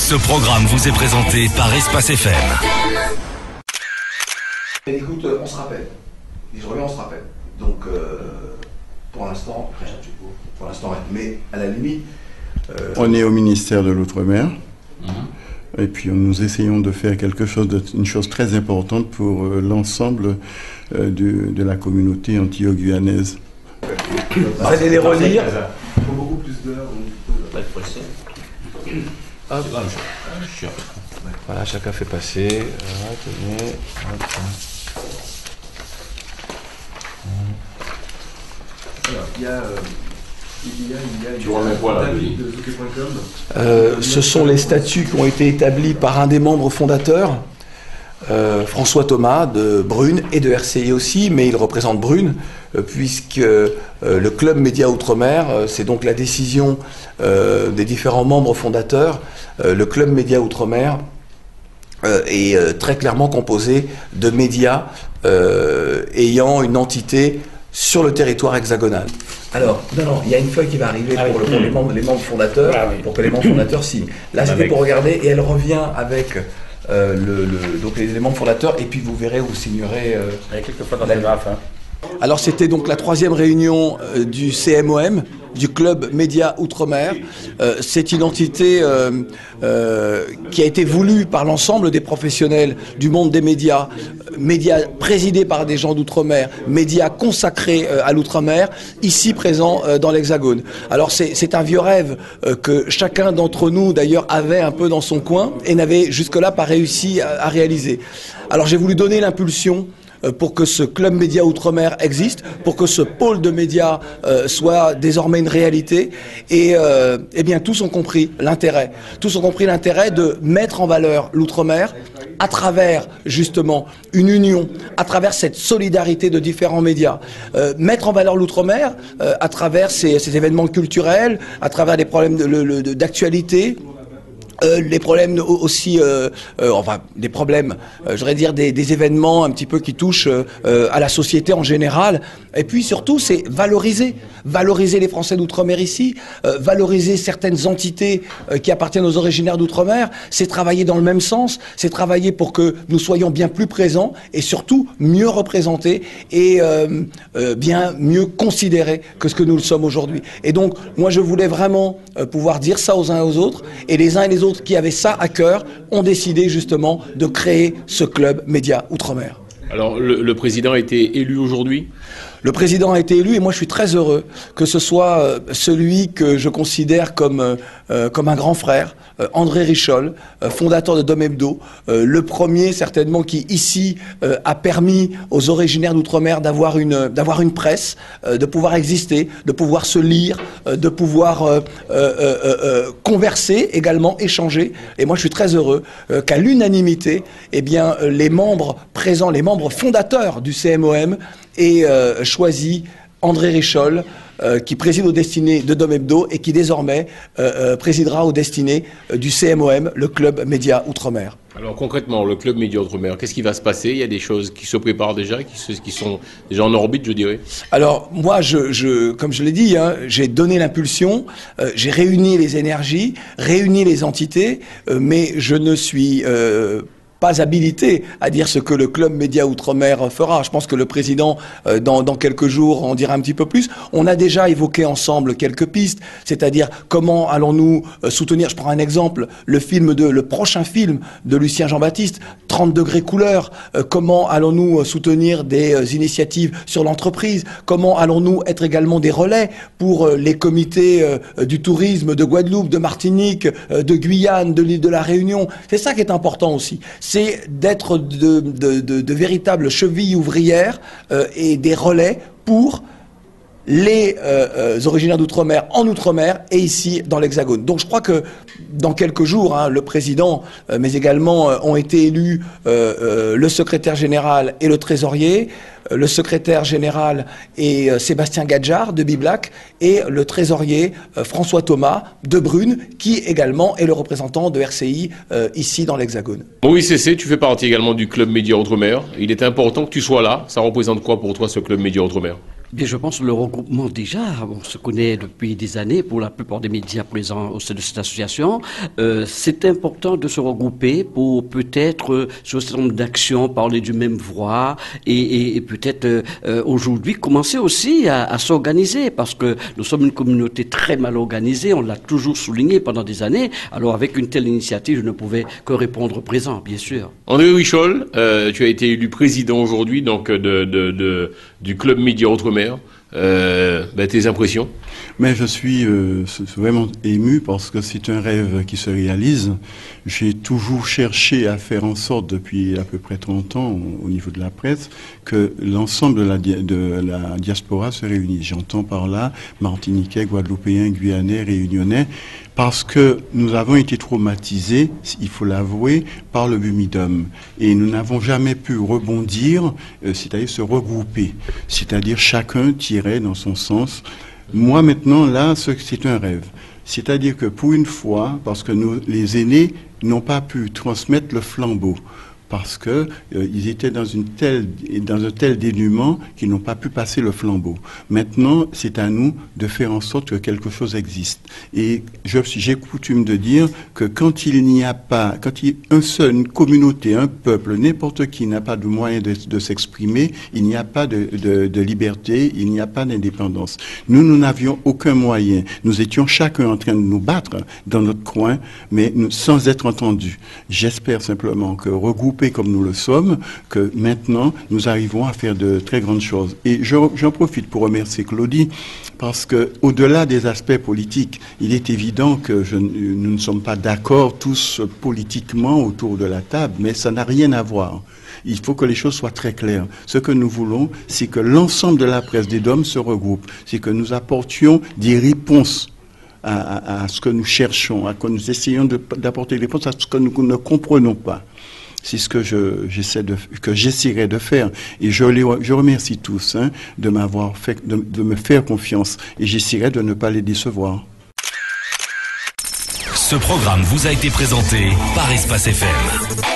Ce programme vous est présenté par Espace FM. Écoute, on se rappelle. Je reviens, on se rappelle. Donc, pour l'instant, rien. Pour l'instant, rien. Mais à la limite... On est au ministère de l'Outre-mer. Et puis nous essayons de faire une chose très importante pour l'ensemble de la communauté antilo-guyanaise. Vous allez les relire. Il faut beaucoup plus d'heures. Voilà, chacun fait passer. Tenez. Alors, il y a de Zouké.com. Ce sont les statuts qui ont été établis par un des membres fondateurs, François Thomas de Brune et de RCI aussi, mais il représente Brune, puisque le Club Média Outre-mer, c'est donc la décision des différents membres fondateurs. Le Club Média Outre-mer est très clairement composé de médias ayant une entité sur le territoire hexagonal. Alors, non, il y a une feuille qui va arriver pour les membres fondateurs, pour que les membres fondateurs signent. Là, c'était pour regarder, et elle revient avec donc les membres fondateurs, et puis vous verrez, vous signerez... avec quelques fois dans le graphe. Alors, c'était donc la 3e réunion du CMOM, du Club Média Outre-mer. C'est une entité qui a été voulue par l'ensemble des professionnels du monde des médias, médias présidés par des gens d'Outre-mer, médias consacrés à l'Outre-mer, ici présents dans l'Hexagone. Alors c'est un vieux rêve que chacun d'entre nous d'ailleurs avait un peu dans son coin et n'avait jusque-là pas réussi à réaliser. Alors j'ai voulu donner l'impulsion pour que ce Club Média Outre-mer existe, pour que ce pôle de médias soit désormais une réalité. Et eh bien, tous ont compris l'intérêt. Tous ont compris l'intérêt de mettre en valeur l'Outre-mer à travers, justement, une union, à travers cette solidarité de différents médias. Mettre en valeur l'Outre-mer à travers ces événements culturels, à travers des problèmes d'actualité, les problèmes aussi, enfin des problèmes, je voudrais dire des événements un petit peu qui touchent à la société en général. Et puis surtout, c'est valoriser les Français d'Outre-mer ici, valoriser certaines entités qui appartiennent aux originaires d'Outre-mer. C'est travailler dans le même sens, c'est travailler pour que nous soyons bien plus présents et surtout mieux représentés et bien mieux considérés que ce que nous le sommes aujourd'hui. Et donc, moi, je voulais vraiment pouvoir dire ça aux uns et aux autres, et les uns et les autres qui avaient ça à cœur ont décidé justement de créer ce Club Média Outre-mer. Alors, le président a été élu aujourd'hui ? Le président a été élu et moi je suis très heureux que ce soit celui que je considère comme un grand frère, André Richol, fondateur de Dom Hebdo, le premier certainement qui ici a permis aux originaires d'Outre-mer d'avoir une presse, de pouvoir exister, de pouvoir se lire, de pouvoir converser également, échanger. Et moi je suis très heureux qu'à l'unanimité, eh bien les membres présents, les membres fondateurs du CMOM et choisi André Richol, qui préside aux destinées de Dom Hebdo et qui désormais présidera aux destinées du CMOM, le Club Média Outre-mer. Alors concrètement, le Club Média Outre-mer, qu'est-ce qui va se passer? Il y a des choses qui se préparent déjà, qui sont déjà en orbite, je dirais. Alors moi, comme je l'ai dit, hein, j'ai donné l'impulsion, j'ai réuni les énergies, réuni les entités, mais je ne suis pas habilité à dire ce que le Club Média Outre-mer fera. Je pense que le président, dans quelques jours, en dira un petit peu plus. On a déjà évoqué ensemble quelques pistes, c'est-à-dire comment allons-nous soutenir, je prends un exemple, le prochain film de Lucien Jean-Baptiste, 30 degrés couleur, comment allons-nous soutenir des initiatives sur l'entreprise, comment allons-nous être également des relais pour les comités du tourisme de Guadeloupe, de Martinique, de Guyane, de l'île de la Réunion. C'est ça qui est important aussi. C'est d'être de véritables chevilles ouvrières et des relais pour les originaires d'Outre-mer en Outre-mer et ici dans l'Hexagone. Donc je crois que dans quelques jours, hein, le président, mais également ont été élus le secrétaire général et le trésorier. Le secrétaire général est Sébastien Gadjar de Biblac et le trésorier François Thomas de Brune, qui également est le représentant de RCI ici dans l'Hexagone. Maurice Cessé, tu fais partie également du Club Média Outre-mer. Il est important que tu sois là. Ça représente quoi pour toi ce Club Média Outre-mer ? Bien, je pense que le regroupement, déjà, on se connaît depuis des années pour la plupart des médias présents au sein de cette association. C'est important de se regrouper pour peut-être, sur un certain nombre d'actions, parler du même voix et peut-être aujourd'hui commencer aussi à s'organiser, parce que nous sommes une communauté très mal organisée, on l'a toujours souligné pendant des années. Alors avec une telle initiative, je ne pouvais que répondre présent, bien sûr. André Huichol, tu as été élu président aujourd'hui donc du Club Média Outre-mer. Tes impressions? Mais je suis vraiment ému parce que c'est un rêve qui se réalise. J'ai toujours cherché à faire en sorte, depuis à peu près 30 ans au niveau de la presse, que l'ensemble de la diaspora se réunisse. J'entends par là Martiniquais, Guadeloupéens, Guyanais, Réunionnais, parce que nous avons été traumatisés, il faut l'avouer, par le Bumidum. Et nous n'avons jamais pu rebondir, c'est-à-dire se regrouper. C'est-à-dire chacun tirait dans son sens. Moi maintenant, là, c'est un rêve. C'est-à-dire que pour une fois, parce que nous, les aînés, n'ont pas pu transmettre le flambeau, parce que ils étaient dans un tel dénuement qu'ils n'ont pas pu passer le flambeau. Maintenant, c'est à nous de faire en sorte que quelque chose existe. Et j'ai coutume de dire que quand il n'y a pas, une communauté, un peuple, n'importe qui n'a pas de moyen de s'exprimer, il n'y a pas de liberté, il n'y a pas d'indépendance. Nous n'avions aucun moyen. Nous étions chacun en train de nous battre dans notre coin, mais sans être entendus. J'espère simplement que regroupés comme nous le sommes, que maintenant nous arrivons à faire de très grandes choses. Et j'en profite pour remercier Claudie, parce que au-delà des aspects politiques, il est évident que nous ne sommes pas d'accord tous politiquement autour de la table, mais ça n'a rien à voir. Il faut que les choses soient très claires. Ce que nous voulons, c'est que l'ensemble de la presse des DOM se regroupe, c'est que nous apportions des réponses à ce que nous cherchons, que nous essayons d'apporter des réponses à ce que nous ne comprenons pas. C'est ce que j'essaierai de faire. Et je remercie tous de m'avoir fait, de me faire confiance. Et j'essaierai de ne pas les décevoir. Ce programme vous a été présenté par Espace FM.